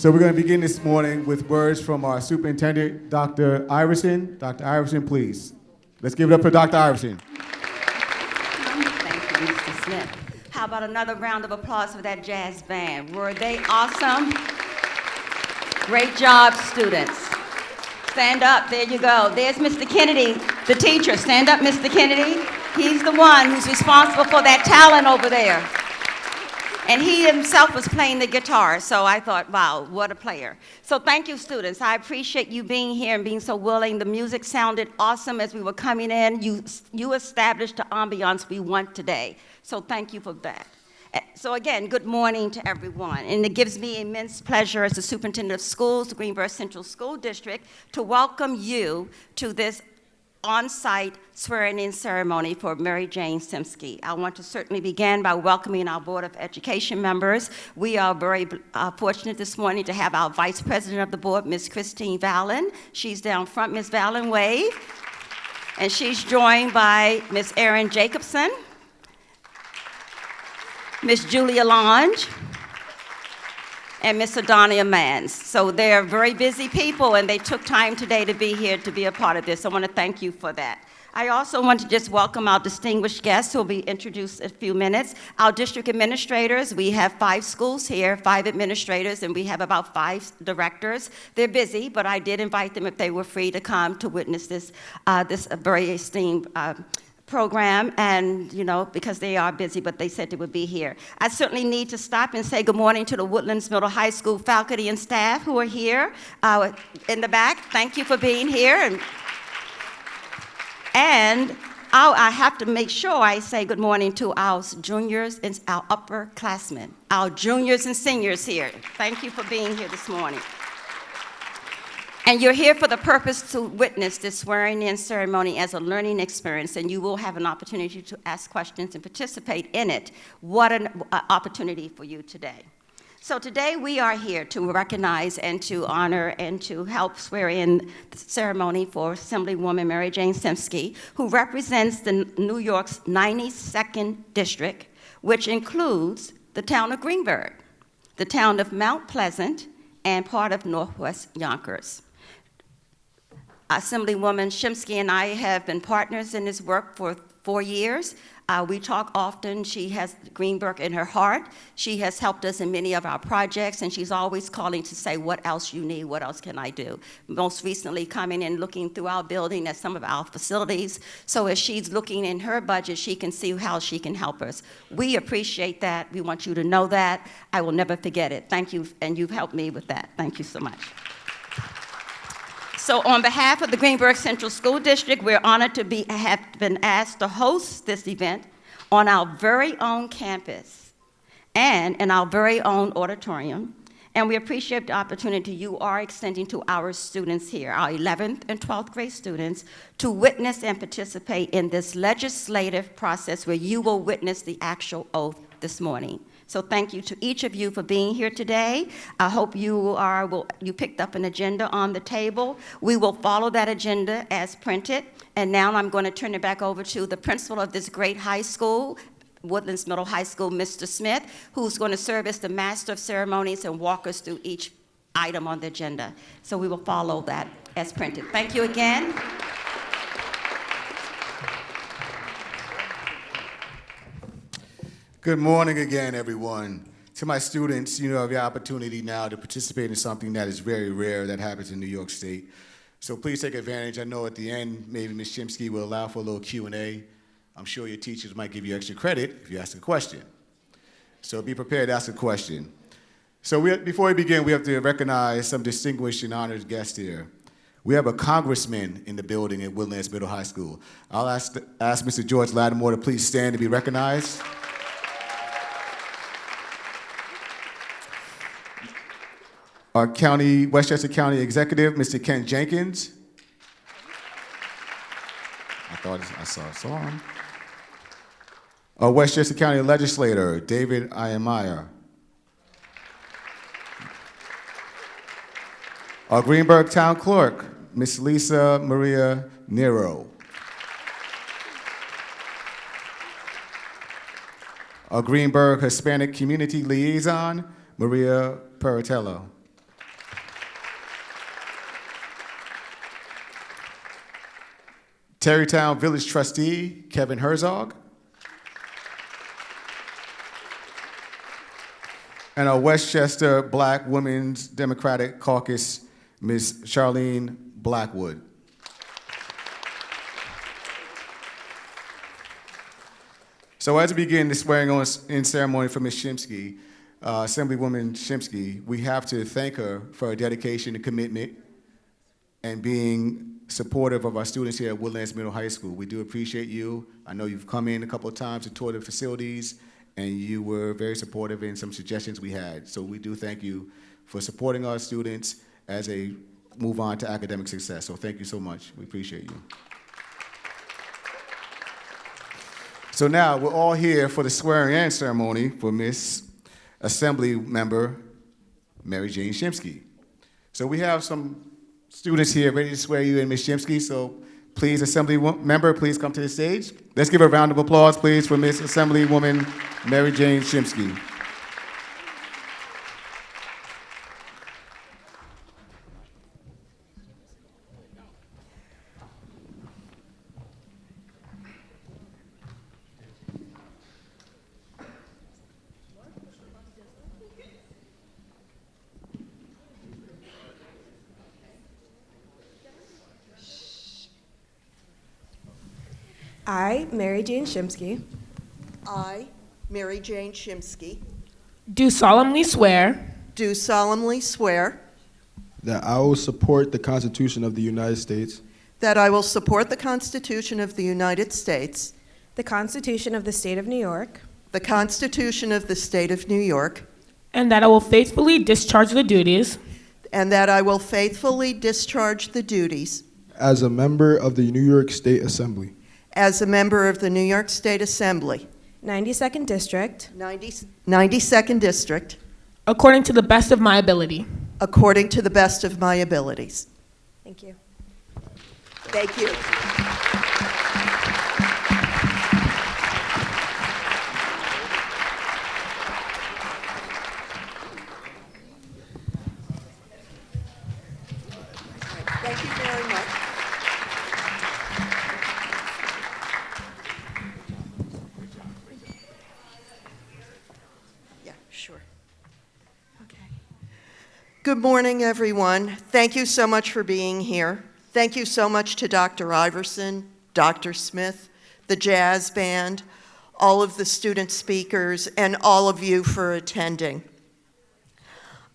So we're going to begin this morning with words from our superintendent, Dr. Iverson. Dr. Iverson, please. Let's give it up for Dr. Iverson. Thank you, Mr. Smith. How about another round of applause for that jazz band? Were they awesome? Great job, students. Stand up, there you go. There's Mr. Kennedy, the teacher. Stand up, Mr. Kennedy. He's the one who's responsible for that talent over there. And he himself was playing the guitar, so I thought, wow, what a player. So thank you, students. I appreciate you being here and being so willing. The music sounded awesome as we were coming in. You established the ambiance we want today. So thank you for that. So again, good morning to everyone. And it gives me immense pleasure as the superintendent of schools, the Greenburgh Central School District, to welcome you to this on-site swearing-in ceremony for MaryJane Shimsky. I want to certainly begin by welcoming our Board of Education members. We are very fortunate this morning to have our Vice President of the Board, Ms. Christine Vallon. She's down front. Ms. Vallon, wave. And she's joined by Ms. Erin Jacobson, Ms. Julia Lange, and Ms. Adonia Mans. So they're very busy people, and they took time today to be here to be a part of this. I want to thank you for that. I also want to just welcome our distinguished guests who will be introduced in a few minutes. Our district administrators, we have 5 schools here, 5 administrators, and we have about 5 directors. They're busy, but I did invite them if they were free to come to witness this, this very esteemed program, and because they are busy, but they said they would be here. I certainly need to stop and say good morning to the Woodlands Middle High School faculty and staff who are here in the back. Thank you for being here. And I have to make sure I say good morning to our juniors and our upperclassmen, our juniors and seniors here. Thank you for being here this morning. And you're here for the purpose to witness this swearing-in ceremony as a learning experience, and you will have an opportunity to ask questions and participate in it. What an opportunity for you today. So today we are here to recognize and to honor and to help swear in the ceremony for Assemblywoman MaryJane Shimsky, who represents the New York's 92nd district, which includes the town of Greenburgh, the town of Mount Pleasant, and part of Northwest Yonkers. Assemblywoman Shimsky and I have been partners in this work for 4 years. We talk often. She has Greenburgh in her heart. She has helped us in many of our projects, and she's always calling to say, what else you need, what else can I do? Most recently coming and looking through our building at some of our facilities, so as she's looking in her budget, she can see how she can help us. We appreciate that. We want you to know that. I will never forget it. Thank you, and you've helped me with that. Thank you so much. So on behalf of the Greenburgh Central School District, we're honored to have been asked to host this event on our very own campus and in our very own auditorium. And we appreciate the opportunity you are extending to our students here, our 11th and 12th grade students, to witness and participate in this legislative process where you will witness the actual oath this morning. So thank you to each of you for being here today. I hope you picked up an agenda on the table. We will follow that agenda as printed. And now I'm going to turn it back over to the principal of this great high school, Woodlands Middle High School, Mr. Smith, who's going to serve as the master of ceremonies and walk us through each item on the agenda. So we will follow that as printed. Thank you again. Good morning again, everyone. To my students, you have the opportunity now to participate in something that is very rare that happens in New York State. So please take advantage. I know at the end, maybe Ms. Shimsky will allow for a little Q&A. I'm sure your teachers might give you extra credit if you ask a question. So be prepared to ask a question. So before we begin, we have to recognize some distinguished and honored guests here. We have a congressman in the building at Woodlands Middle High School. I'll ask Mr. George Lattimore to please stand to be recognized. Our Westchester County Executive, Mr. Ken Jenkins. I thought I saw him. Our Westchester County Legislator, David Iyenmeyer. Our Greenburgh Town Clerk, Ms. Lisa Maria Nero. Our Greenburgh Hispanic Community Liaison, Maria Peritello. Terrytown Village Trustee, Kevin Herzog. And our Westchester Black Women's Democratic Caucus, Ms. Charlene Blackwood. So as we begin the swearing on in ceremony for Ms. Shimsky, Assemblywoman Shimsky, we have to thank her for her dedication and commitment and being supportive of our students here at Woodlands Middle High School. We do appreciate you. I know you've come in a couple of times to tour the facilities, and you were very supportive in some suggestions we had. So we do thank you for supporting our students as they move on to academic success. So thank you so much. We appreciate you. So now we're all here for the swearing-in ceremony for Miss Assemblymember MaryJane Shimsky. So we have some students here ready to swear you in, Ms. Shimsky. So please, Assemblymember, please come to the stage. Let's give a round of applause, please, for Miss Assemblywoman MaryJane Shimsky. I, MaryJane Shimsky, I, MaryJane Shimsky, Do solemnly swear do solemnly swear that I will support the Constitution of the United States that I will support the Constitution of the United States, the Constitution of the State of New York, the Constitution of the State of New York, and that I will faithfully discharge the duties and that I will faithfully discharge the duties as a member of the New York State Assembly as a member of the New York State Assembly, 92nd District, 92nd District, according to the best of my ability. according to the best of my abilities. Thank you. Thank you. Thank you very much. Yeah, sure. Okay. Good morning, everyone. Thank you so much for being here. Thank you so much to Dr. Iverson, Dr. Smith, the jazz band, all of the student speakers, and all of you for attending.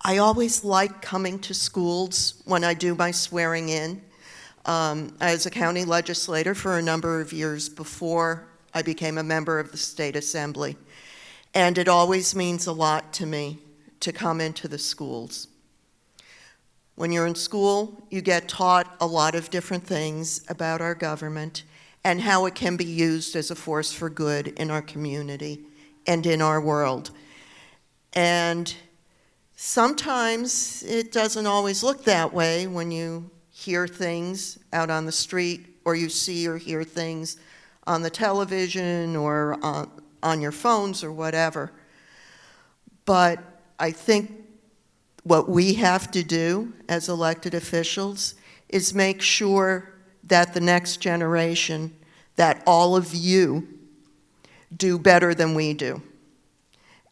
I always like coming to schools when I do my swearing in. I was a county legislator for a number of years before I became a member of the state assembly. And it always means a lot to me to come into the schools. When you're in school, you get taught a lot of different things about our government and how it can be used as a force for good in our community and in our world. And sometimes it doesn't always look that way when you hear things out on the street or you see or hear things on the television or on your phones or whatever. But I think what we have to do as elected officials is make sure that the next generation, that all of you do better than we do.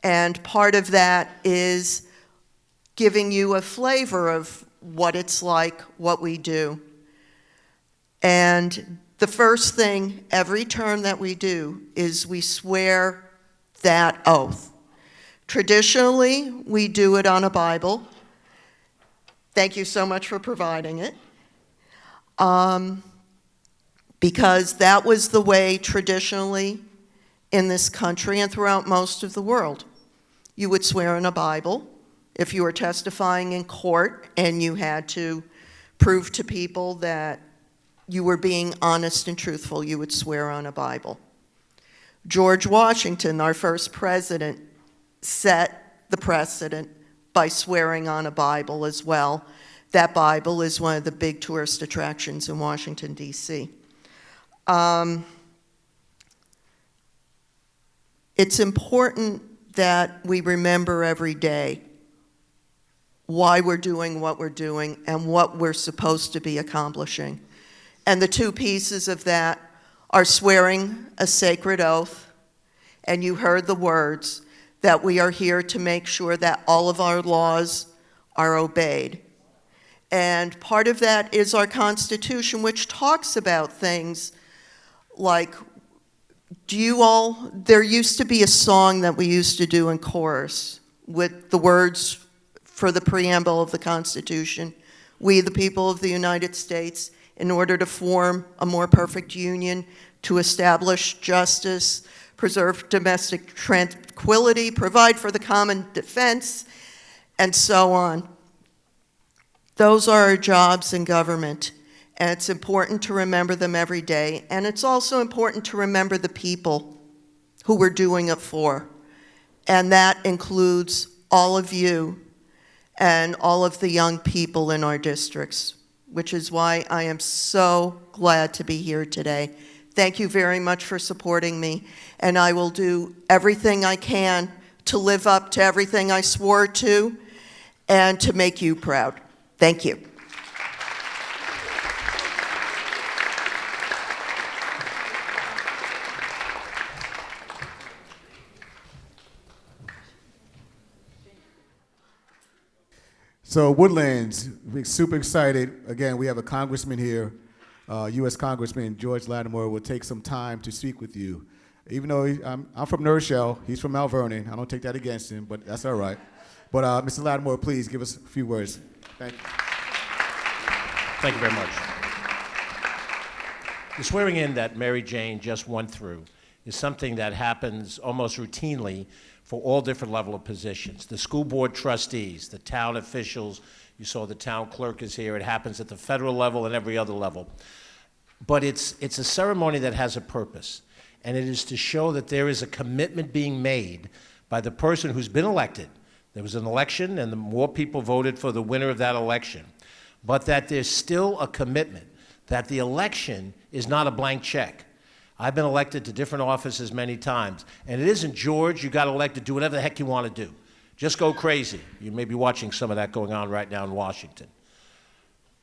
And part of that is giving you a flavor of what it's like, what we do. And the first thing every term that we do is we swear that oath. Traditionally, we do it on a Bible. Thank you so much for providing it. Because that was the way traditionally in this country and throughout most of the world. You would swear in a Bible. If you were testifying in court and you had to prove to people that you were being honest and truthful, you would swear on a Bible. George Washington, our first president, set the precedent by swearing on a Bible as well. That Bible is one of the big tourist attractions in Washington, D.C. It's important that we remember every day why we're doing what we're doing and what we're supposed to be accomplishing. And the two pieces of that are swearing a sacred oath, and you heard the words, that we are here to make sure that all of our laws are obeyed. And part of that is our Constitution, which talks about things like, there used to be a song that we used to do in chorus with the words for the preamble of the Constitution. We, the people of the United States, in order to form a more perfect union, to establish justice, preserve domestic tranquility, provide for the common defense, and so on. Those are our jobs in government, and it's important to remember them every day, and it's also important to remember the people who we're doing it for, and that includes all of you and all of the young people in our districts, which is why I am so glad to be here today. Thank you very much for supporting me, and I will do everything I can to live up to everything I swore to and to make you proud. Thank you. So Woodlands, we're super excited. Again, we have a congressman here, U.S. Congressman George Lattimore will take some time to speak with you. Even though I'm from New Rochelle, he's from Mount Vernon. I don't take that against him, but that's all right. But Mr. Lattimore, please give us a few words. Thank you. Thank you very much. The swearing in that MaryJane just went through is something that happens almost routinely for all different level of positions. The school board trustees, the town officials, you saw the town clerk is here. It happens at the federal level and every other level. But it's a ceremony that has a purpose, and it is to show that there is a commitment being made by the person who's been elected. There was an election, and the more people voted for the winner of that election, but that there's still a commitment, that the election is not a blank check. I've been elected to different offices many times, and it isn't, George, you got elected, do whatever the heck you want to do. Just go crazy. You may be watching some of that going on right now in Washington.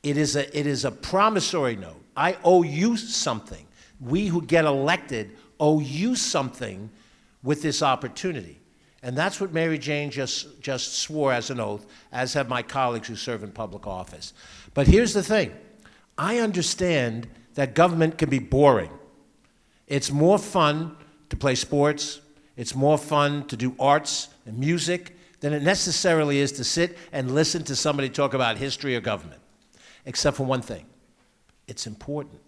It is a promissory note. I owe you something. We who get elected owe you something with this opportunity. And that's what MaryJane just swore as an oath, as have my colleagues who serve in public office. But here's the thing. I understand that government can be boring. It's more fun to play sports. It's more fun to do arts and music than it necessarily is to sit and listen to somebody talk about history or government. Except for one thing. It's important.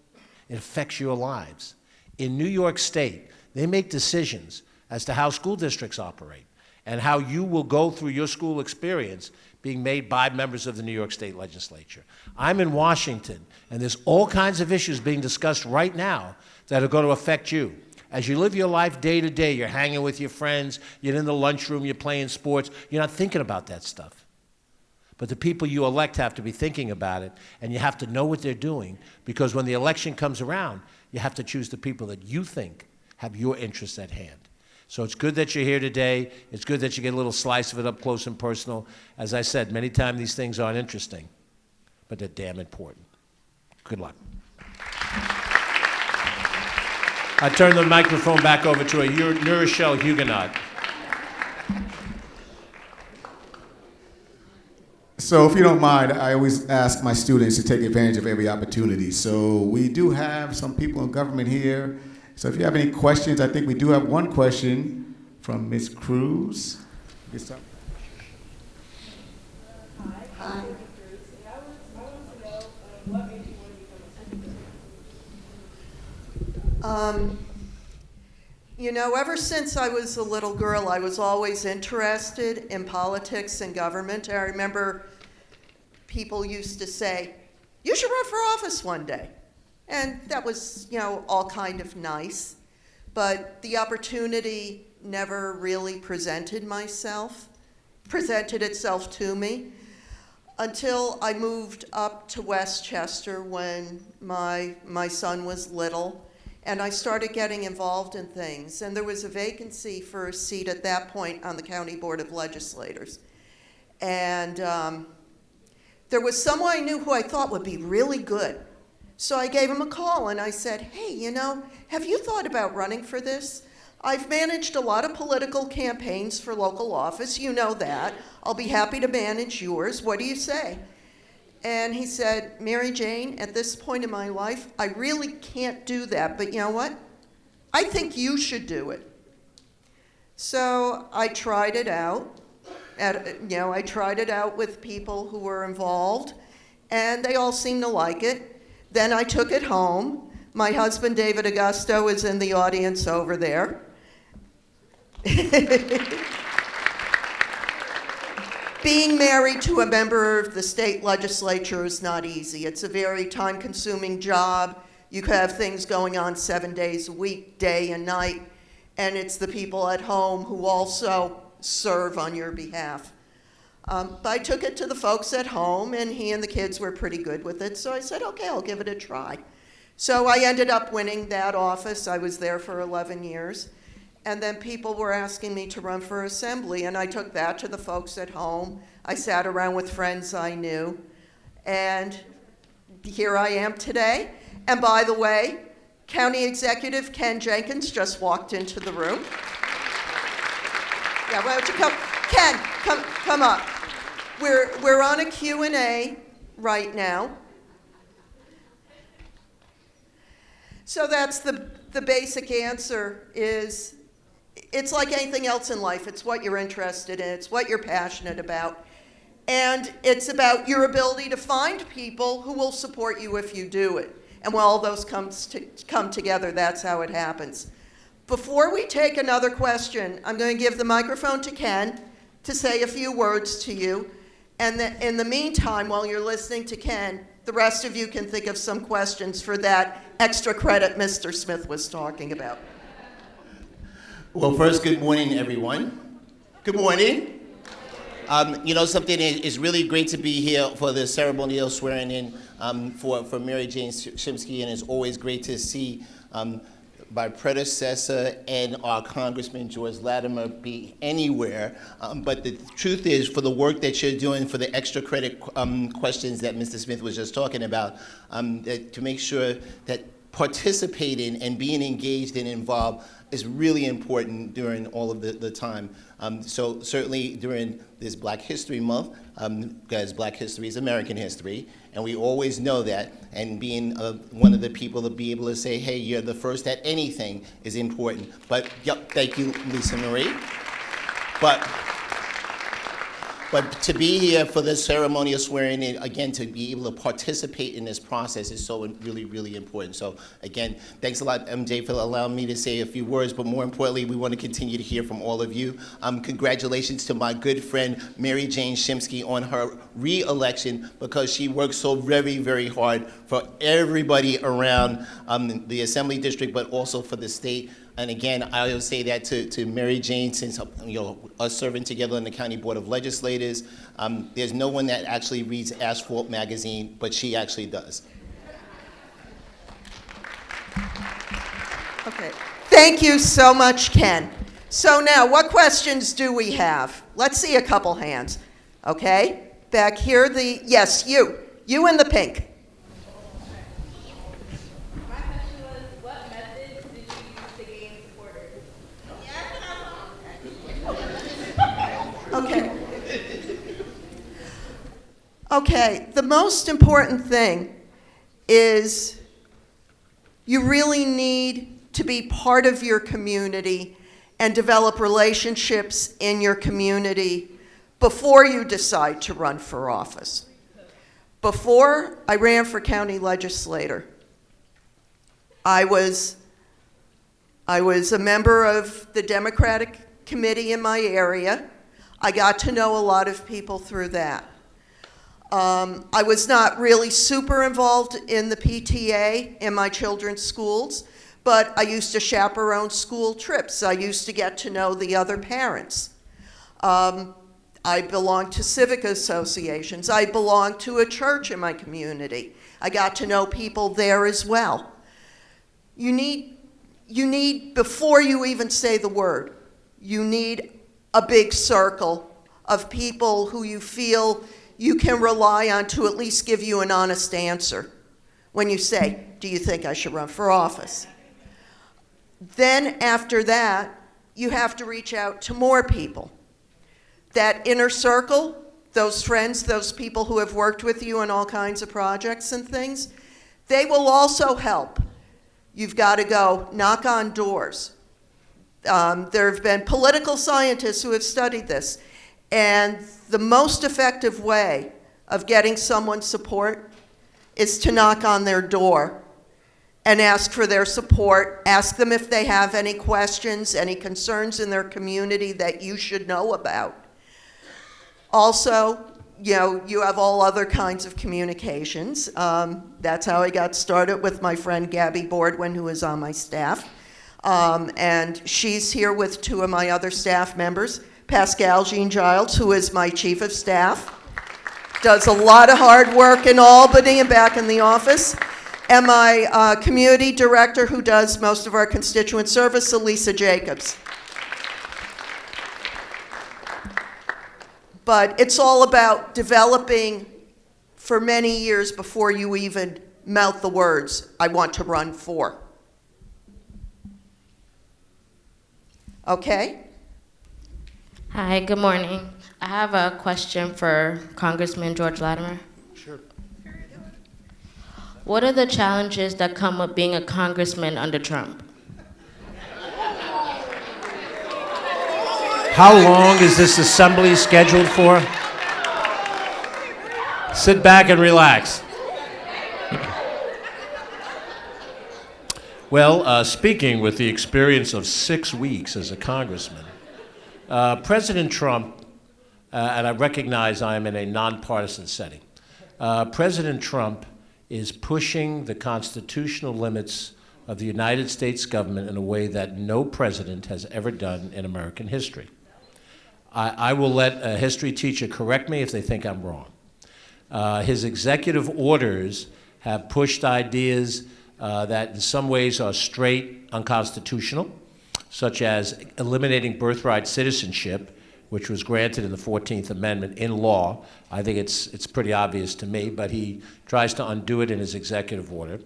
It affects your lives. In New York State, they make decisions as to how school districts operate and how you will go through your school experience being made by members of the New York State Legislature. I'm in Washington, and there's all kinds of issues being discussed right now that are going to affect you. As you live your life day to day, you're hanging with your friends, you're in the lunchroom, you're playing sports, you're not thinking about that stuff. But the people you elect have to be thinking about it, and you have to know what they're doing, because when the election comes around, you have to choose the people that you think have your interests at hand. So it's good that you're here today. It's good that you get a little slice of it up close and personal. As I said, many times these things aren't interesting, but they're damn important. Good luck. I turn the microphone back over to a New Rochelle Huguenot. So if you don't mind, I always ask my students to take advantage of every opportunity. So we do have some people in government here. So if you have any questions, I think we do have one question from Ms. Cruz. You know, ever since I was a little girl, I was always interested in politics and government. I remember people used to say, "You should run for office one day." And that was, you know, all kind of nice. But the opportunity never really presented itself to me until I moved up to Westchester when my son was little, and I started getting involved in things. And there was a vacancy for a seat at that point on the County Board of Legislators. And there was someone I knew who I thought would be really good So I gave him a call and I said, hey, you know, have you thought about running for this? I've managed a lot of political campaigns for local office, you know that. I'll be happy to manage yours. What do you say? And he said, MaryJane, at this point in my life, I really can't do that, but you know what? I think you should do it. So I tried it out. I tried it out with people who were involved, and they all seemed to like it. Then I took it home. My husband, David Augusto, is in the audience over there. Being married to a member of the state legislature is not easy. It's a very time-consuming job. You have things going on 7 days a week, day and night, and it's the people at home who also serve on your behalf. But I took it to the folks at home, and he and the kids were pretty good with it, so I said, okay, I'll give it a try. So I ended up winning that office. I was there for 11 years. And then people were asking me to run for assembly, and I took that to the folks at home. I sat around with friends I knew, and here I am today. And by the way, County Executive Ken Jenkins just walked into the room. Yeah, why don't you come? Ken, come up. We're on a Q&A right now. So that's the basic answer is, it's like anything else in life. It's what you're interested in. It's what you're passionate about. And it's about your ability to find people who will support you if you do it. And when all those come together, that's how it happens. Before we take another question, I'm going to give the microphone to Ken to say a few words to you. And in the meantime, while you're listening to Ken, the rest of you can think of some questions for that extra credit Mr. Smith was talking about. Well, first, good morning, everyone. Good morning. You know, something is really great to be here for the ceremonial swearing in for MaryJane Shimsky, and it's always great to see my predecessor and our Congressman George Latimer be anywhere. But the truth is, for the work that you're doing for the extra credit questions that Mr. Smith was just talking about, to make sure that participating and being engaged and involved is really important during all of the time. So certainly during this Black History Month, because Black history is American history, and we always know that, and being one of the people to be able to say, hey, you're the first at anything is important. But, yep, thank you, Lisa Marie. But to be here for the ceremonial swearing in, again, to be able to participate in this process is so really, really important. So again, thanks a lot, MJ, for allowing me to say a few words, but more importantly, we want to continue to hear from all of you. Congratulations to my good friend, MaryJane Shimsky, on her re-election, because she worked so very, very hard for everybody around the Assembly District, but also for the state. And again, I will say that to MaryJane, since us serving together in the County Board of Legislators, there's no one that actually reads Asphalt magazine, but she actually does. Okay. Thank you so much, Ken. So now, what questions do we have? Let's see a couple hands. Okay, back here, yes, you in the pink. Okay, the most important thing is you really need to be part of your community and develop relationships in your community before you decide to run for office. Before I ran for county legislator, I was a member of the Democratic committee in my area. I got to know a lot of people through that. I was not really super involved in the PTA in my children's schools, but I used to chaperone school trips. I used to get to know the other parents. I belonged to civic associations. I belonged to a church in my community. I got to know people there as well. You need, before you even say the word, you need a big circle of people who you feel you can rely on to at least give you an honest answer when you say, do you think I should run for office? Then after that, you have to reach out to more people. That inner circle, those friends, those people who have worked with you on all kinds of projects and things, they will also help. You've got to go knock on doors. There have been political scientists who have studied this, and the most effective way of getting someone's support is to knock on their door and ask for their support, ask them if they have any questions, any concerns in their community that you should know about. Also, you have all other kinds of communications. That's how I got started with my friend Gabby Boardwin, who is on my staff. And she's here with two of my other staff members, Pascal Jean-Giles, who is my chief of staff, does a lot of hard work in Albany and back in the office, and my community director, who does most of our constituent service, Elisa Jacobs. But it's all about developing for many years before you even mouth the words, I want to run for. Okay? Hi, good morning. I have a question for Congressman George Latimer. Sure. What are the challenges that come with being a congressman under Trump? How long is this assembly scheduled for? Sit back and relax. Well, speaking with the experience of 6 weeks as a congressman, President Trump, and I recognize I am in a nonpartisan setting, President Trump is pushing the constitutional limits of the United States government in a way that no president has ever done in American history. I will let a history teacher correct me if they think I'm wrong. His executive orders have pushed ideas that in some ways are straight unconstitutional, such as eliminating birthright citizenship, which was granted in the 14th Amendment in law. I think it's pretty obvious to me, but he tries to undo it in his executive order.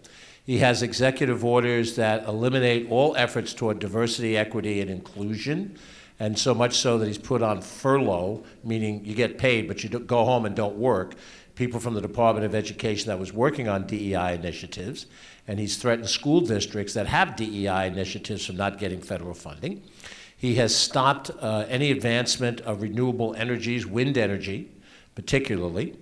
He has executive orders that eliminate all efforts toward diversity, equity, and inclusion, and so much so that he's put on furlough, meaning you get paid, but you go home and don't work, people from the Department of Education that was working on DEI initiatives, and he's threatened school districts that have DEI initiatives from not getting federal funding. He has stopped any advancement of renewable energies, wind energy particularly.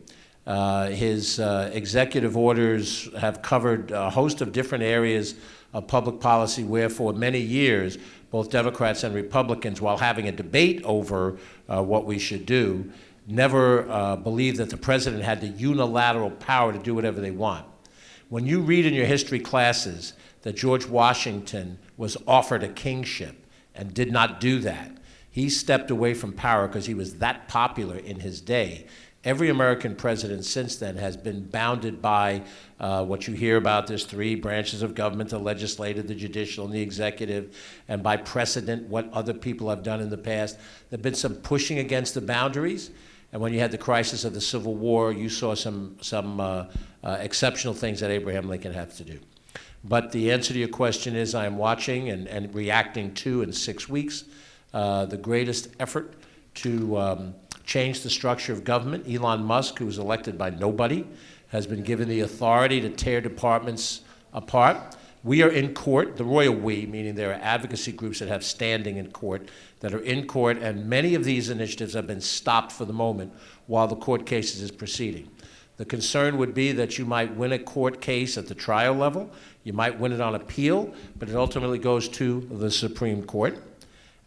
His executive orders have covered a host of different areas of public policy where for many years both Democrats and Republicans, while having a debate over what we should do, never believed that the president had the unilateral power to do whatever they want. When you read in your history classes that George Washington was offered a kingship and did not do that, he stepped away from power because he was that popular in his day. Every American president since then has been bounded by what you hear about. There's 3 branches of government, the legislative, the judicial, and the executive, and by precedent, what other people have done in the past. There have been some pushing against the boundaries, and when you had the crisis of the Civil War, you saw some exceptional things that Abraham Lincoln had to do. But the answer to your question is I am watching and reacting to, in 6 weeks, the greatest effort to change the structure of government. Elon Musk, who was elected by nobody, has been given the authority to tear departments apart. We are in court, the royal we, meaning there are advocacy groups that have standing in court, that are in court, and many of these initiatives have been stopped for the moment while the court cases is proceeding. The concern would be that you might win a court case at the trial level, you might win it on appeal, but it ultimately goes to the Supreme Court.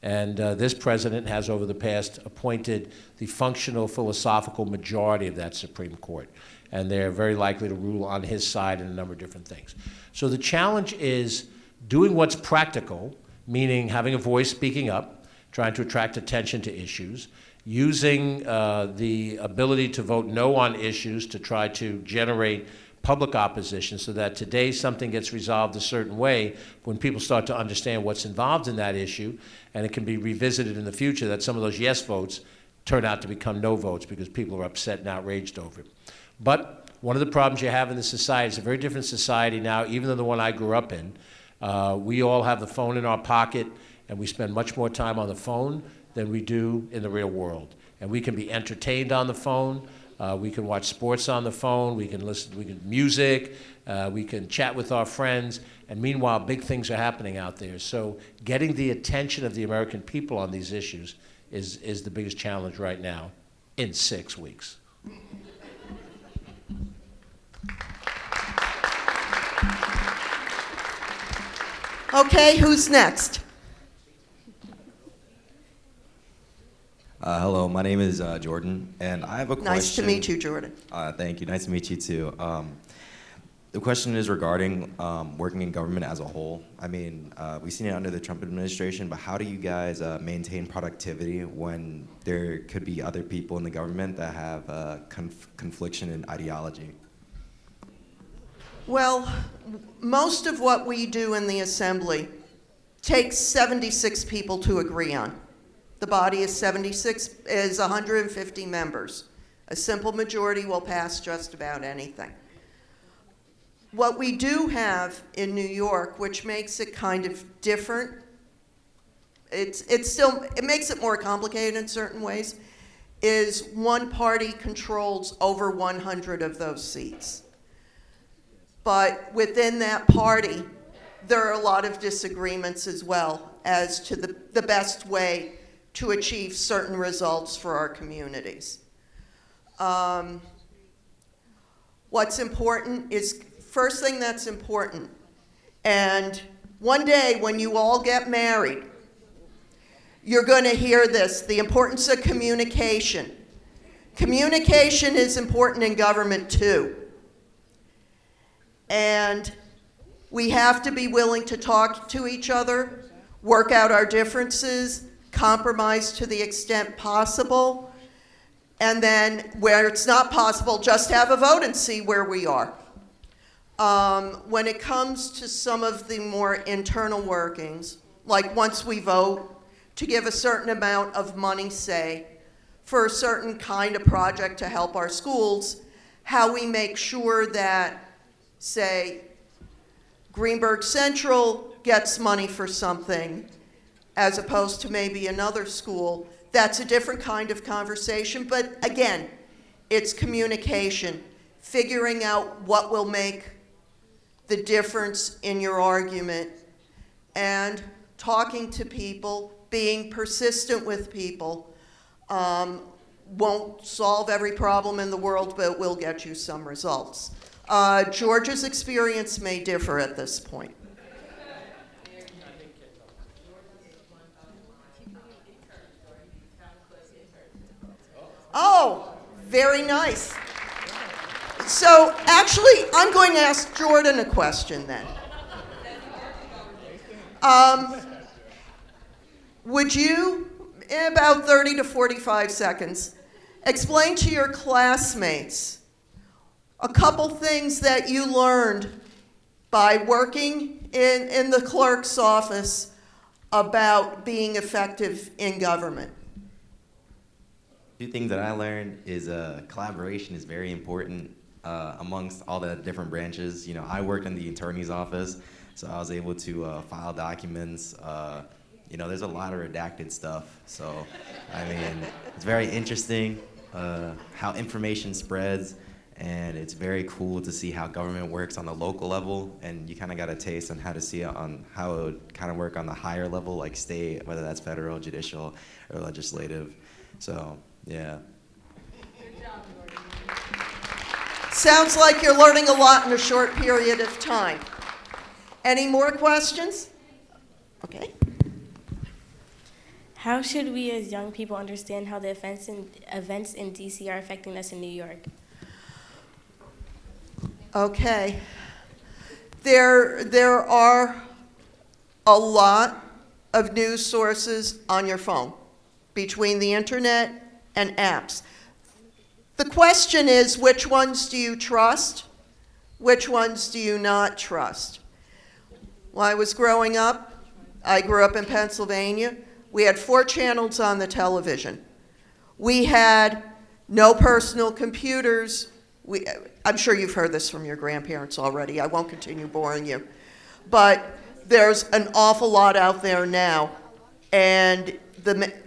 And this president has, over the past, appointed the functional philosophical majority of that Supreme Court. And they're very likely to rule on his side in a number of different things. So the challenge is doing what's practical, meaning having a voice, speaking up, trying to attract attention to issues, using the ability to vote no on issues to try to generate public opposition so that today something gets resolved a certain way, when people start to understand what's involved in that issue, and it can be revisited in the future, that some of those yes votes turn out to become no votes because people are upset and outraged over it. But one of the problems you have in the society, it's a very different society now, even than the one I grew up in. We all have the phone in our pocket, and we spend much more time on the phone than we do in the real world. And we can be entertained on the phone. We can watch sports on the phone. We can listen to music. We can chat with our friends. And meanwhile, big things are happening out there. So getting the attention of the American people on these issues is the biggest challenge right now in 6 weeks. Okay, who's next? Hello, my name is Jordan, and I have a question. Nice to meet you, Jordan. Thank you. Nice to meet you, too. The question is regarding working in government as a whole. I mean, we've seen it under the Trump administration, but how do you guys maintain productivity when there could be other people in the government that have confliction in ideology? Well, most of what we do in the Assembly takes 76 people to agree on. The body is 150 members. A simple majority will pass just about anything. What we do have in New York, which makes it kind of different, it makes it more complicated in certain ways, is one party controls over 100 of those seats. But within that party, there are a lot of disagreements as well as to the best way to achieve certain results for our communities. What's important is, first thing that's important, and one day when you all get married, you're going to hear this, the importance of communication. Communication is important in government too. And we have to be willing to talk to each other, work out our differences, compromise to the extent possible, and then where it's not possible, just have a vote and see where we are. When it comes to some of the more internal workings, like once we vote, to give a certain amount of money, say, for a certain kind of project to help our schools, how we make sure that, say, Greenburgh Central gets money for something as opposed to maybe another school, that's a different kind of conversation. But again, it's communication, figuring out what will make the difference in your argument, and talking to people, being persistent with people. Won't solve every problem in the world, but it will get you some results. George's experience may differ at this point. Oh, very nice. So actually, I'm going to ask Jordan a question then. Would you, in about 30 to 45 seconds, explain to your classmates a couple things that you learned by working in the clerk's office about being effective in government? Two things that I learned is collaboration is very important amongst all the different branches. You know, I worked in the attorney's office, so I was able to file documents. You know, there's a lot of redacted stuff. So, I mean, it's very interesting how information spreads, and it's very cool to see how government works on the local level, and you kind of got a taste on how to see it on how it would kind of work on the higher level, like state, whether that's federal, judicial, or legislative. So, yeah. Good job, Jordan. Sounds like you're learning a lot in a short period of time. Any more questions? Okay. How should we as young people understand how the events in D.C. are affecting us in New York? Okay. There are a lot of news sources on your phone between the internet and apps. The question is, which ones do you trust? Which ones do you not trust? When I was growing up, I grew up in Pennsylvania. We had 4 channels on the television. We had no personal computers. I'm sure you've heard this from your grandparents already. I won't continue boring you. But there's an awful lot out there now, and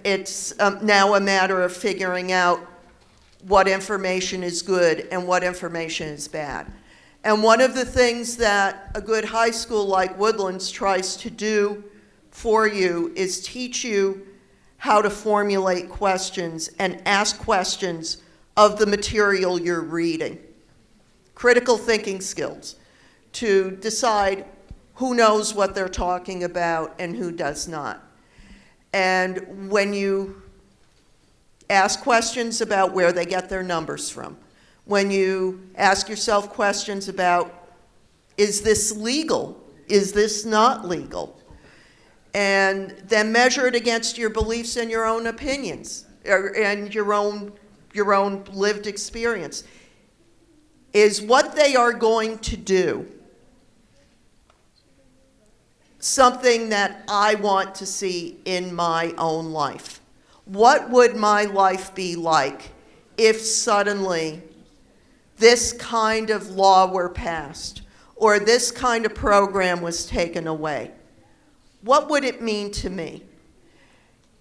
it's now a matter of figuring out what information is good and what information is bad. And one of the things that a good high school like Woodlands tries to do for you is teach you how to formulate questions and ask questions of the material you're reading. Critical thinking skills to decide who knows what they're talking about and who does not. And when you ask questions about where they get their numbers from, when you ask yourself questions about, is this legal? Is this not legal? And then measure it against your beliefs and your own opinions and your own lived experience. Is what they are going to do something that I want to see in my own life? What would my life be like if suddenly this kind of law were passed or this kind of program was taken away? What would it mean to me?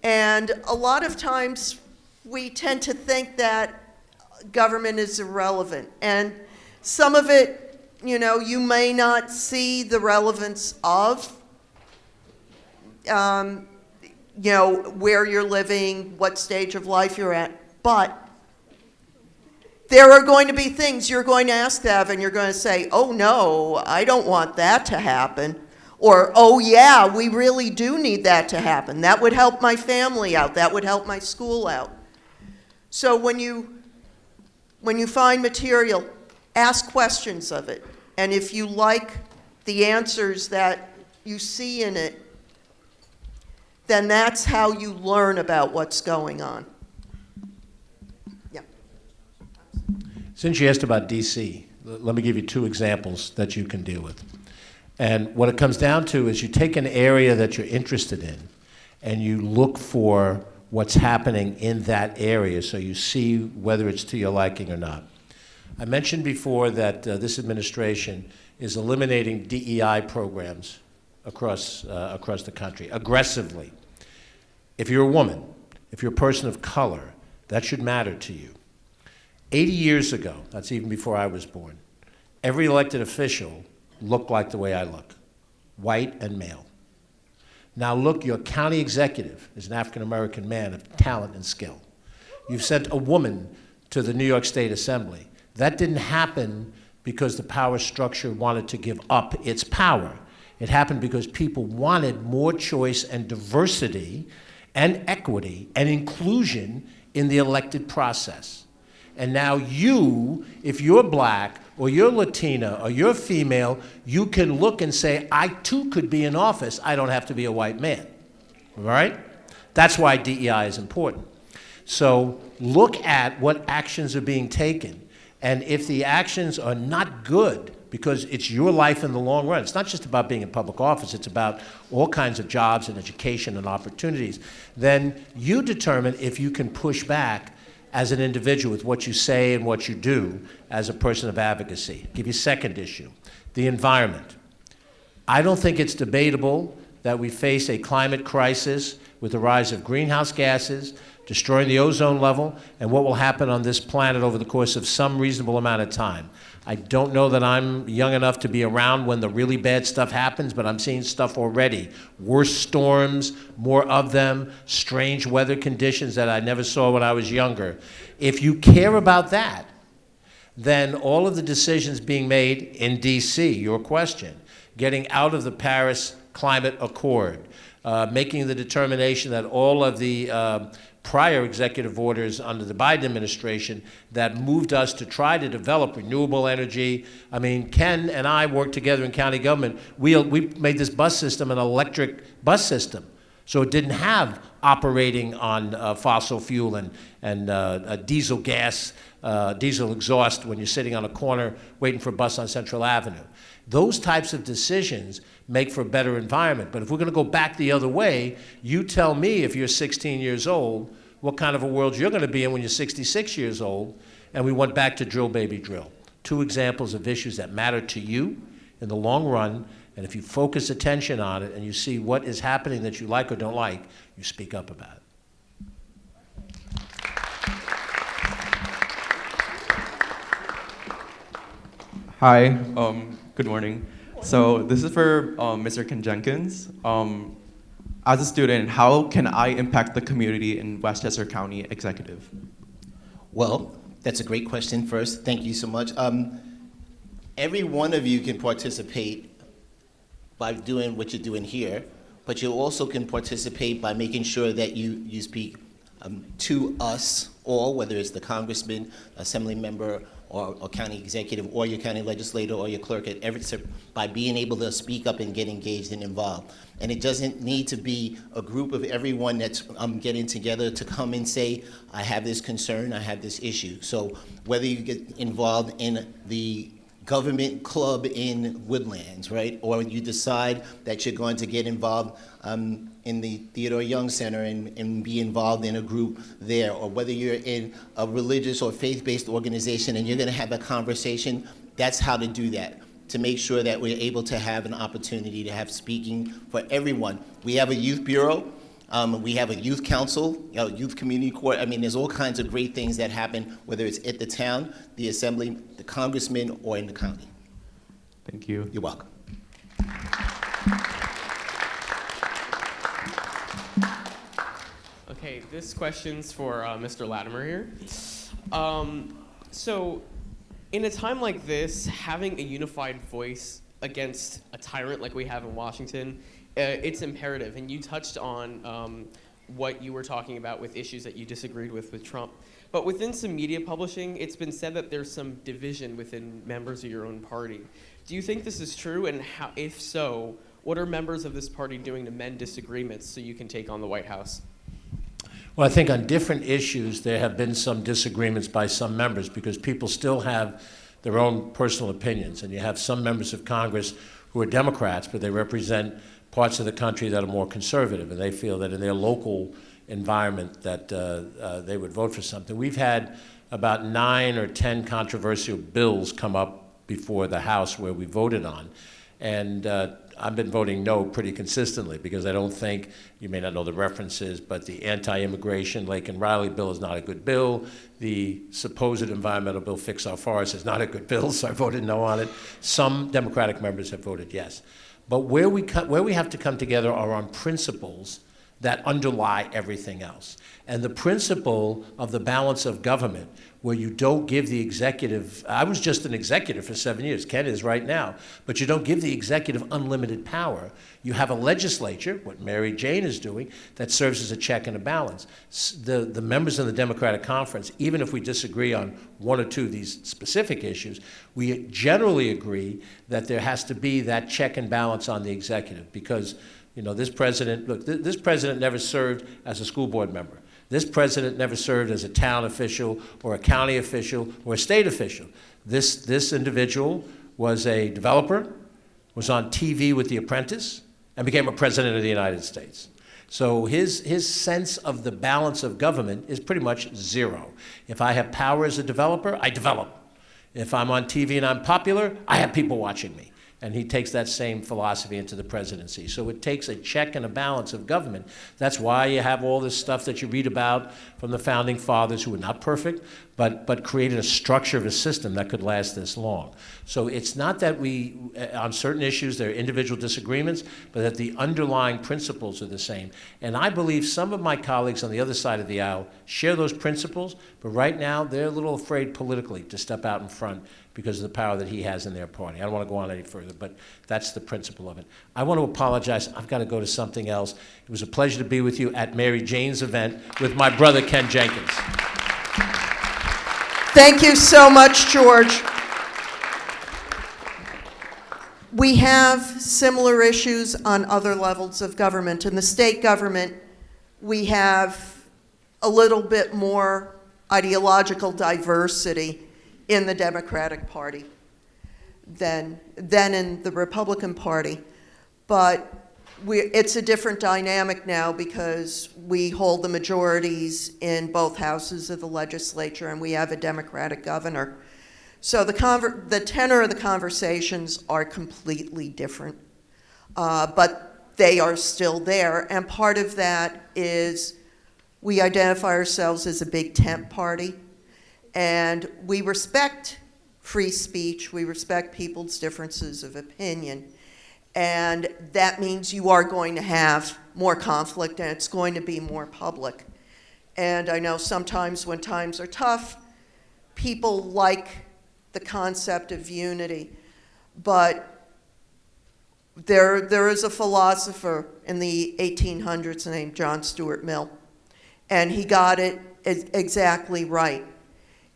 And a lot of times we tend to think that government is irrelevant. And some of it, you may not see the relevance of, where you're living, what stage of life you're at. But there are going to be things you're going to ask them and you're going to say, oh no, I don't want that to happen. Or, oh yeah, we really do need that to happen. That would help my family out. That would help my school out. So when you find material, ask questions of it. And if you like the answers that you see in it, then that's how you learn about what's going on. Yeah. Since you asked about DC, let me give you 2 examples that you can deal with. And what it comes down to is you take an area that you're interested in and you look for what's happening in that area so you see whether it's to your liking or not. I mentioned before that this administration is eliminating DEI programs across the country aggressively. If you're a woman, if you're a person of color, that should matter to you. 80 years ago, that's even before I was born, every elected official looked like the way I look, white and male. Now look, your county executive is an African-American man of talent and skill. You've sent a woman to the New York State Assembly. That didn't happen because the power structure wanted to give up its power. It happened because people wanted more choice and diversity and equity and inclusion in the elected process. And now you, if you're black or you're Latina or you're female, you can look and say, I too could be in office. I don't have to be a white man. All right? That's why DEI is important. So look at what actions are being taken. And if the actions are not good, because it's your life in the long run, it's not just about being in public office, it's about all kinds of jobs and education and opportunities, then you determine if you can push back as an individual with what you say and what you do as a person of advocacy. I'll give you a second issue, the environment. I don't think it's debatable that we face a climate crisis with the rise of greenhouse gases, destroying the ozone level, and what will happen on this planet over the course of some reasonable amount of time. I don't know that I'm young enough to be around when the really bad stuff happens, but I'm seeing stuff already. Worse storms, more of them, strange weather conditions that I never saw when I was younger. If you care about that, then all of the decisions being made in DC, your question, getting out of the Paris Climate Accord, making the determination that all of the prior executive orders under the Biden administration that moved us to try to develop renewable energy. I mean, Ken and I worked together in county government. We made this bus system an electric bus system. So it didn't have operating on fossil fuel and diesel gas, diesel exhaust when you're sitting on a corner waiting for a bus on Central Avenue. Those types of decisions make for a better environment. But if we're going to go back the other way, you tell me if you're 16 years old what kind of a world you're going to be in when you're 66 years old, and we went back to drill, baby, drill. 2 examples of issues that matter to you in the long run, and if you focus attention on it and you see what is happening that you like or don't like, you speak up about it. Hi, good morning. So this is for Mr. Ken Jenkins. As a student, how can I impact the community in Westchester County Executive? Well, that's a great question first. Thank you so much. Every one of you can participate by doing what you're doing here, but you also can participate by making sure that you speak to us all, whether it's the congressman, assembly member, or county executive, or your county legislator, or your clerk, by being able to speak up and get engaged and involved. And it doesn't need to be a group of everyone that's getting together to come and say, I have this concern, I have this issue. So whether you get involved in the government club in Woodlands, right? Or you decide that you're going to get involved in the Theodore Young Center and be involved in a group there, or whether you're in a religious or faith-based organization and you're going to have a conversation, that's how to do that, to make sure that we're able to have an opportunity to have speaking for everyone. We have a youth bureau. We have a youth council, youth community court. I mean, there's all kinds of great things that happen, whether it's at the town, the assembly, the congressman, or in the county. Thank you. You're welcome. Okay, this question's for Mr. Latimer here. So, in a time like this, having a unified voice against a tyrant like we have in Washington, it's imperative, and you touched on what you were talking about with issues that you disagreed with Trump. But within some media publishing, it's been said that there's some division within members of your own party. Do you think this is true, and how, if so, what are members of this party doing to mend disagreements so you can take on the White House? Well, I think on different issues there have been some disagreements by some members because people still have their own personal opinions, and you have some members of Congress who are Democrats, but they represent parts of the country that are more conservative, and they feel that in their local environment that they would vote for something. We've had about 9 or 10 controversial bills come up before the House where we voted on, and I've been voting no pretty consistently because I don't think, you may not know the references, but the anti-immigration Lake and Riley bill is not a good bill. The supposed environmental bill, Fix Our Forests, is not a good bill, so I voted no on it. Some Democratic members have voted yes. But where we have to come together are on principles that underlie everything else. And the principle of the balance of government, where you don't give the executive, I was just an executive for 7 years, Ken is right now, but you don't give the executive unlimited power. You have a legislature, what MaryJane is doing, that serves as a check and a balance. The members of the Democratic Conference, even if we disagree on 1 or 2 of these specific issues, we generally agree that there has to be that check and balance on the executive because this president, look, this president never served as a school board member. This president never served as a town official or a county official or a state official. This individual was a developer, was on TV with The Apprentice, and became a president of the United States. So his sense of the balance of government is pretty much zero. If I have power as a developer, I develop. If I'm on TV and I'm popular, I have people watching me. And he takes that same philosophy into the presidency. So it takes a check and a balance of government. That's why you have all this stuff that you read about from the founding fathers who were not perfect, but created a structure of a system that could last this long. So it's not that we, on certain issues, there are individual disagreements, but that the underlying principles are the same. And I believe some of my colleagues on the other side of the aisle share those principles, but right now they're a little afraid politically to step out in front because of the power that he has in their party. I don't want to go on any further, but that's the principle of it. I want to apologize. I've got to go to something else. It was a pleasure to be with you at MaryJane's event with my brother, Ken Jenkins. Thank you so much, George. We have similar issues on other levels of government. In the state government, we have a little bit more ideological diversity in the Democratic Party than in the Republican Party. But it's a different dynamic now because we hold the majorities in both houses of the legislature and we have a Democratic governor. So the tenor of the conversations are completely different, but they are still there. And part of that is we identify ourselves as a big tent party, and we respect free speech, we respect people's differences of opinion. And that means you are going to have more conflict and it's going to be more public. And I know sometimes when times are tough, people like the concept of unity. But there is a philosopher in the 1800s named John Stuart Mill, and he got it exactly right.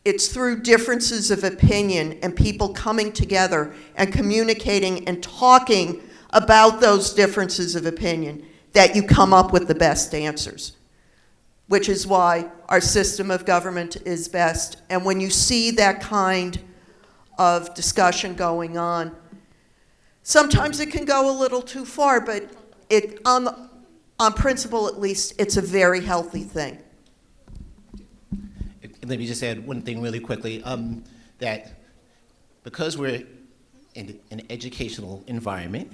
It's through differences of opinion and people coming together and communicating and talking about those differences of opinion that you come up with the best answers, which is why our system of government is best. And when you see that kind of discussion going on, sometimes it can go a little too far, but on principle at least, it's a very healthy thing. Let me just add one thing really quickly, that because we're in an educational environment,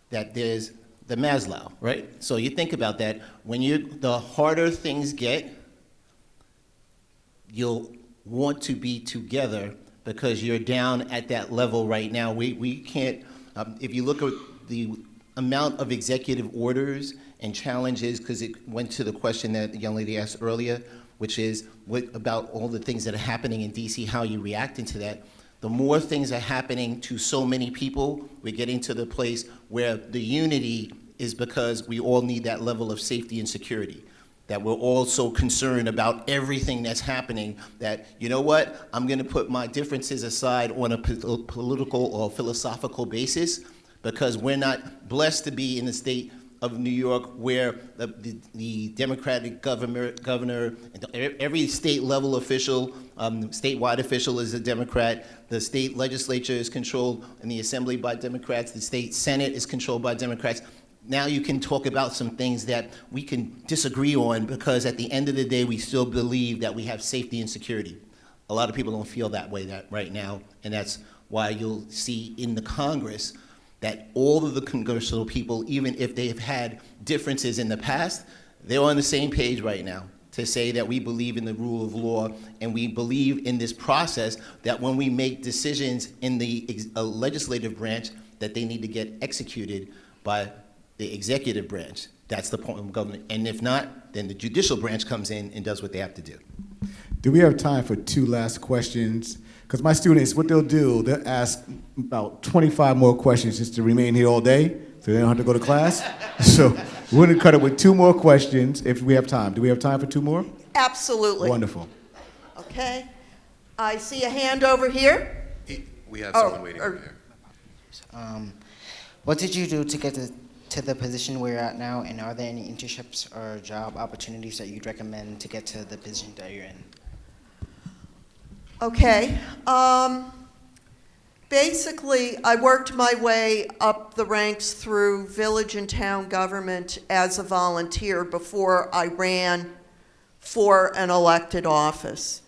that there's the Maslow, right? So you think about that, the harder things get, you'll want to be together because you're down at that level right now. We can't, if you look at the amount of executive orders and challenges, because it went to the question that the young lady asked earlier, which is what about all the things that are happening in DC, how you reacting to that. The more things are happening to so many people, we're getting to the place where the unity is because we all need that level of safety and security. That we're all so concerned about everything that's happening that, you know what, I'm gonna put my differences aside on a political or philosophical basis because we're not blessed to be in the state of New York where the Democratic governor, every state level official, statewide official is a Democrat, the state legislature is controlled in the assembly by Democrats, the state senate is controlled by Democrats. Now you can talk about some things that we can disagree on because at the end of the day, we still believe that we have safety and security. A lot of people don't feel that way right now, and that's why you'll see in the Congress that all of the congressional people, even if they've had differences in the past, they're on the same page right now to say that we believe in the rule of law and we believe in this process that when we make decisions in the legislative branch that they need to get executed by the executive branch. That's the point of government. And if not, then the judicial branch comes in and does what they have to do. Do we have time for two last questions? Because my students, what they'll do, they'll ask about 25 more questions just to remain here all day, so they don't have to go to class. So we're gonna cut it with two more questions if we have time. Do we have time for two more? Absolutely. Wonderful. Okay. I see a hand over here. We have someone waiting over here. What did you do to get to the position where you're at now, and are there any internships or job opportunities that you'd recommend to get to the position that you're in? Okay. Basically, I worked my way up the ranks through village and town government as a volunteer before I ran for an elected office.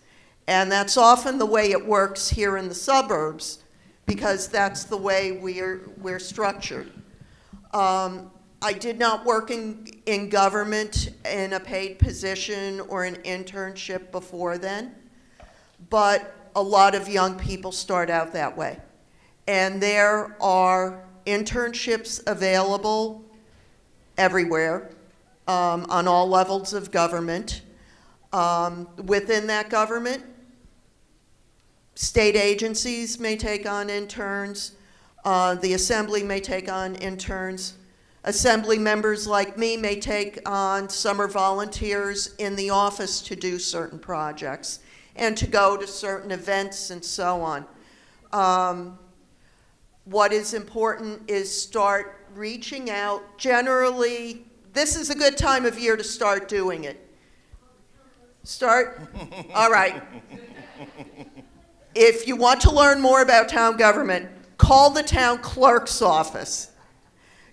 And that's often the way it works here in the suburbs, because that's the way we're structured. I did not work in government in a paid position or an internship before then, but a lot of young people start out that way. And there are internships available everywhere, on all levels of government. Within that government, state agencies may take on interns. The assembly may take on interns. Assembly members like me may take on summer volunteers in the office to do certain projects and to go to certain events and so on. What is important is start reaching out. Generally, this is a good time of year to start doing it. Start? All right. If you want to learn more about town government, call the town clerk's office.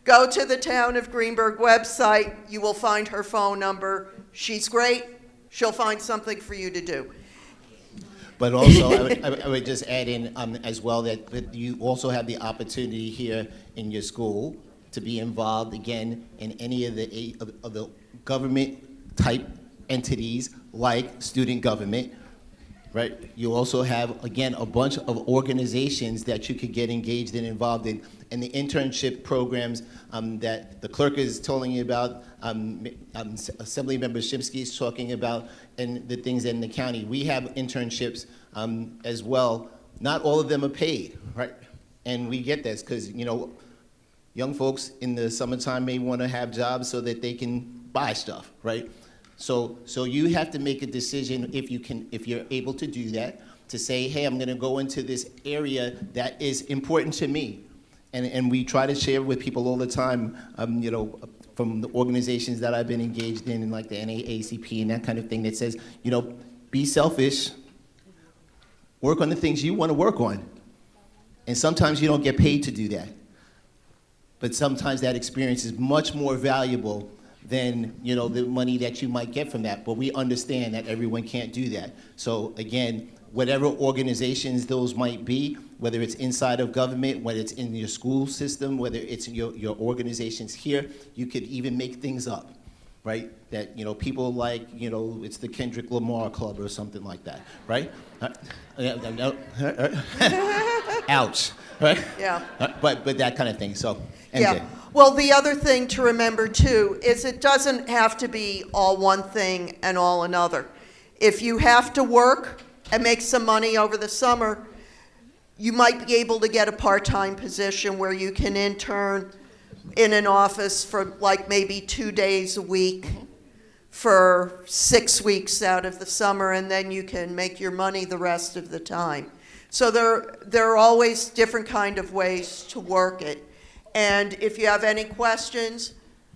Go to the Town of Greenburgh website. You will find her phone number. She's great. She'll find something for you to do. But also, I would just add in as well that you also have the opportunity here in your school to be involved again in any of the government type entities like student government, right? You also have, again, a bunch of organizations that you could get engaged and involved in, and the internship programs that the clerk is telling you about, Assemblymember Shimsky is talking about, and the things in the county. We have internships as well. Not all of them are paid, right? And we get this because, you know, young folks in the summertime may want to have jobs so that they can buy stuff, right? So you have to make a decision if you're able to do that, to say, hey, I'm going to go into this area that is important to me. And we try to share with people all the time, you know, from the organizations that I've been engaged in, like the NAACP and that kind of thing, that says, you know, be selfish, work on the things you want to work on. And sometimes you don't get paid to do that. But sometimes that experience is much more valuable than, you know, the money that you might get from that. But we understand that everyone can't do that. So again, whatever organizations those might be, whether it's inside of government, whether it's in your school system, whether it's your organizations here, you could even make things up, right? That, you know, people like, you know, it's the Kendrick Lamar Club or something like that, right? Ouch, right? Yeah. But that kind of thing, so, MJ. Yeah. Well, the other thing to remember, too, is it doesn't have to be all one thing and all another. If you have to work and make some money over the summer, you might be able to get a part-time position where you can intern in an office for like maybe 2 days a week for 6 weeks out of the summer, and then you can make your money the rest of the time. So there are always different kind of ways to work it. And if you have any questions,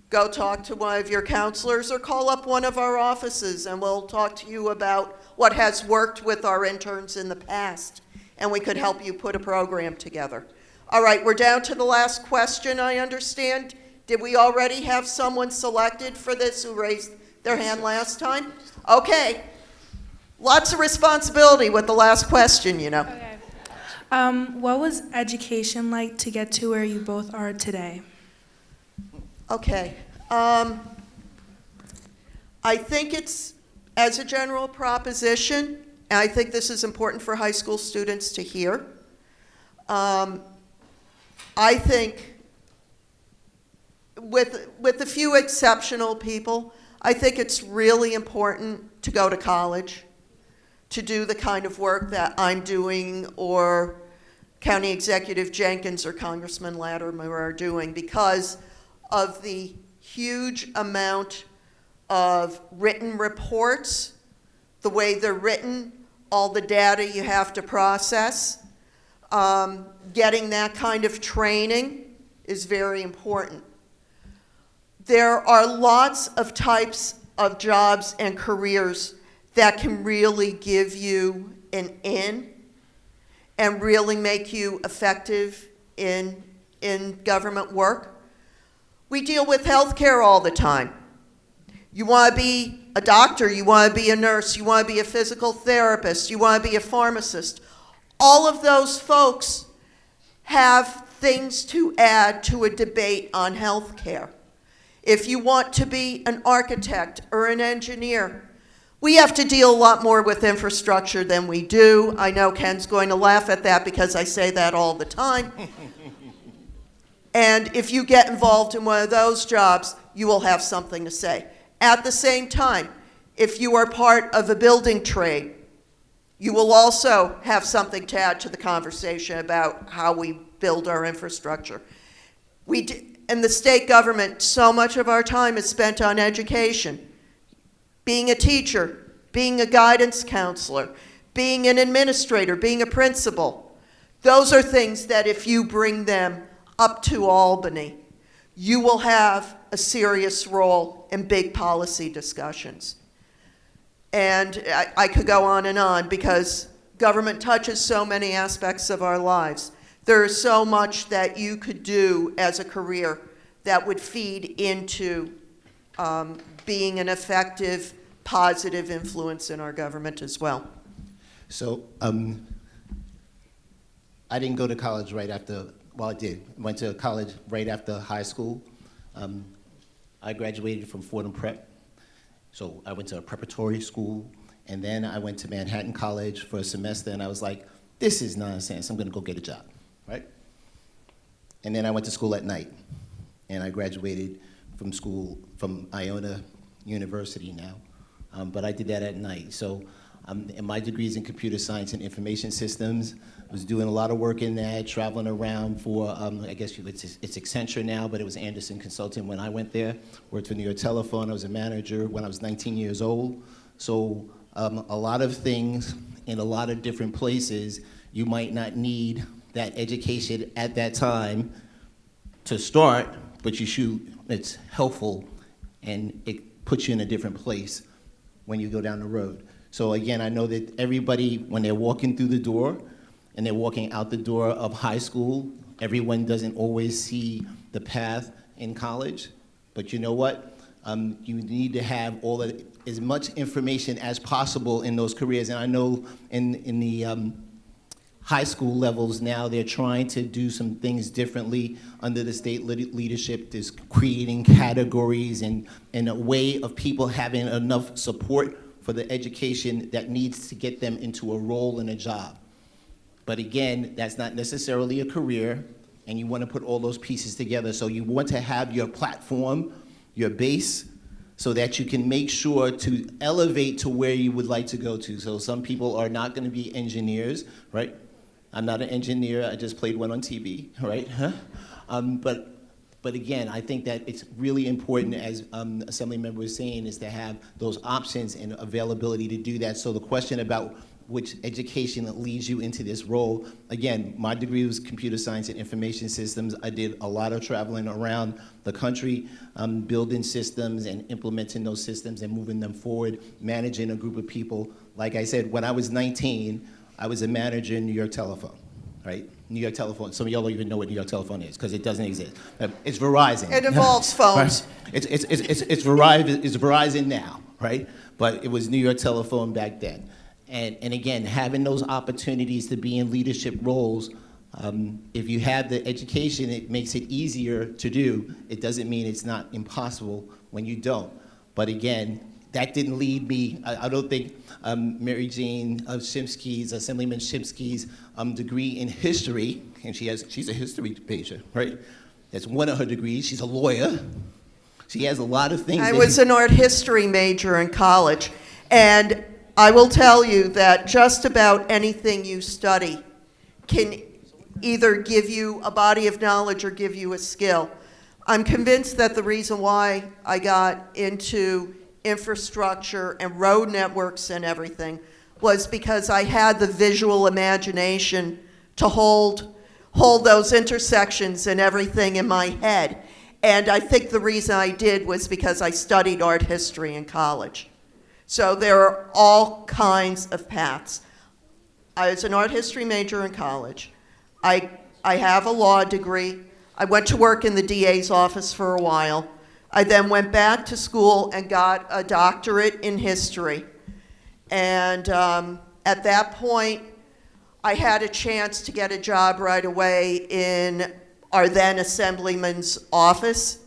go talk to one of your counselors or call up one of our offices, and we'll talk to you about what has worked with our interns in the past, and we could help you put a program together. All right, we're down to the last question, I understand. Did we already have someone selected for this who raised their hand last time? Okay. Lots of responsibility with the last question, you know. Okay. What was education like to get to where you both are today? Okay. I think it's, as a general proposition, and I think this is important for high school students to hear, I think with a few exceptional people, I think it's really important to go to college, to do the kind of work that I'm doing, or County Executive Jenkins or Congressman Latimer are doing, because of the huge amount of written reports, the way they're written, all the data you have to process. Getting that kind of training is very important. There are lots of types of jobs and careers that can really give you an in and really make you effective in government work. We deal with healthcare all the time. You want to be a doctor, you want to be a nurse, you want to be a physical therapist, you want to be a pharmacist. All of those folks have things to add to a debate on healthcare. If you want to be an architect or an engineer, we have to deal a lot more with infrastructure than we do. I know Ken's going to laugh at that because I say that all the time. And if you get involved in one of those jobs, you will have something to say. At the same time, if you are part of a building trade, you will also have something to add to the conversation about how we build our infrastructure. In the state government, so much of our time is spent on education. Being a teacher, being a guidance counselor, being an administrator, being a principal. Those are things that if you bring them up to Albany, you will have a serious role in big policy discussions. And I could go on because government touches so many aspects of our lives. There is so much that you could do as a career that would feed into being an effective, positive influence in our government as well? So I didn't go to college right after, well, I did. Went to college right after high school. I graduated from Fordham Prep. So I went to a preparatory school, and then I went to Manhattan College for a semester, and I was like, this is nonsense. I'm going to go get a job, right? And then I went to school at night, and I graduated from school, from Iona University now. But I did that at night. So and my degree is in computer science and information systems. I was doing a lot of work in that, traveling around for, I guess it's Accenture now, but it was Anderson Consulting when I went there. Worked for New York Telephone. I was a manager when I was 19 years old. So a lot of things in a lot of different places, you might not need that education at that time to start, but it's helpful and it puts you in a different place when you go down the road. So again, I know that everybody, when they're walking through the door and they're walking out the door of high school, everyone doesn't always see the path in college. But you know what? You need to have as much information as possible in those careers. And I know in the high school levels now, they're trying to do some things differently under the state leadership. There's creating categories and a way of people having enough support for the education that needs to get them into a role in a job. But again, that's not necessarily a career, and you want to put all those pieces together. So you want to have your platform, your base, so that you can make sure to elevate to where you would like to go to. So some people are not going to be engineers, right? I'm not an engineer, I just played one on TV, right? But again, I think that it's really important, as Assemblymember was saying, is to have those options and availability to do that. So the question about which education that leads you into this role, again, my degree was computer science and information systems. I did a lot of traveling around the country, building systems and implementing those systems and moving them forward, managing a group of people. Like I said, when I was 19, I was a manager in New York Telephone, right? New York Telephone. Some of y'all don't even know what New York Telephone is because it doesn't exist. It's Verizon. It involves phones. Right? It's Verizon now, right? But it was New York Telephone back then. And again, having those opportunities to be in leadership roles, if you have the education, it makes it easier to do. It doesn't mean it's not impossible when you don't. But again, that didn't lead me. I don't think MaryJane of Shimsky's, Assemblyman Shimsky's degree in history, and she's a history major, right? That's one of her degrees. She's a lawyer. She has a lot of things. I was an art history major in college, and I will tell you that just about anything you study can either give you a body of knowledge or give you a skill. I'm convinced that the reason why I got into infrastructure and road networks and everything was because I had the visual imagination to hold those intersections and everything in my head. And I think the reason I did was because I studied art history in college. So there are all kinds of paths. I was an art history major in college. I have a law degree. I went to work in the DA's office for a while. I then went back to school and got a doctorate in history. And at that point, I had a chance to get a job right away in our then Assemblyman's office.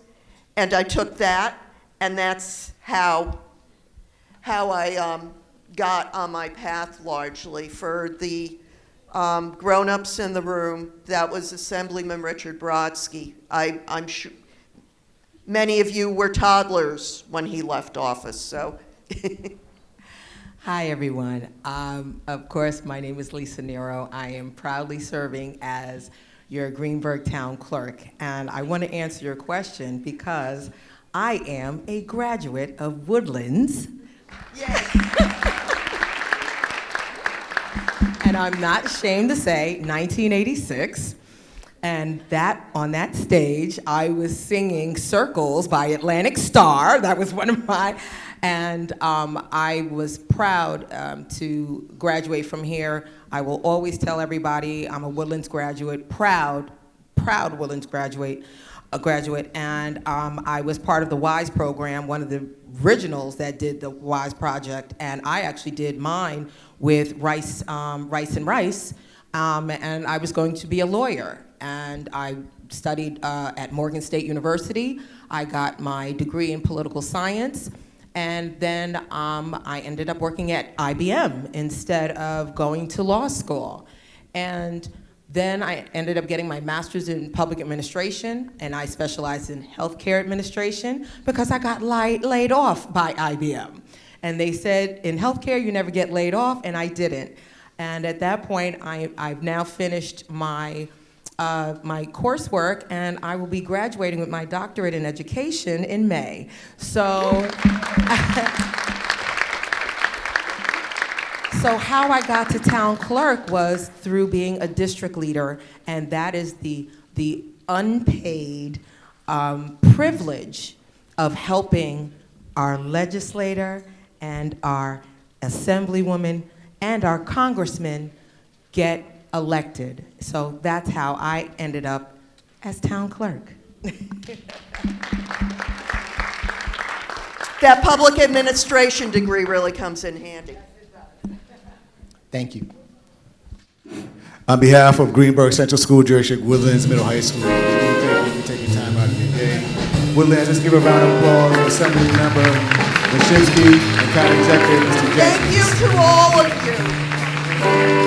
And I took that, and that's how I got on my path largely. For the grown-ups in the room, that was Assemblyman Richard Brodsky. I'm sure many of you were toddlers when he left office, so. Hi, everyone. Of course, my name is Lisa Nero. I am proudly serving as your Greenburgh Town Clerk. And I want to answer your question because I am a graduate of Woodlands. And I'm not ashamed to say 1986. And on that stage, I was singing Circles by Atlantic Starr. That was one of my, and I was proud to graduate from here. I will always tell everybody I'm a Woodlands graduate, proud Woodlands graduate. a graduate, and I was part of the WISE program, one of the originals that did the WISE project, and I actually did mine with Rice and Rice, and I was going to be a lawyer, and I studied at Morgan State University. I got my degree in political science, and then I ended up working at IBM instead of going to law school. And then I ended up getting my master's in public administration, and I specialized in healthcare administration because I got laid off by IBM. And they said, in healthcare, you never get laid off, and I didn't. And at that point, I've now finished my coursework, and I will be graduating with my doctorate in education in May. So, so how I got to town clerk was through being a district leader, and that is the unpaid privilege of helping our legislator and our assemblywoman and our congressman get elected. So that's how I ended up as town clerk. That public administration degree really comes in handy. Thank you. On behalf of Greenburgh Central School District, Woodlands Middle High School, thank you for taking time out of your day. Woodlands, let's give a round of applause for Assemblymember Shimsky and County Executive Mr. Jenkins. Thank you to all of you.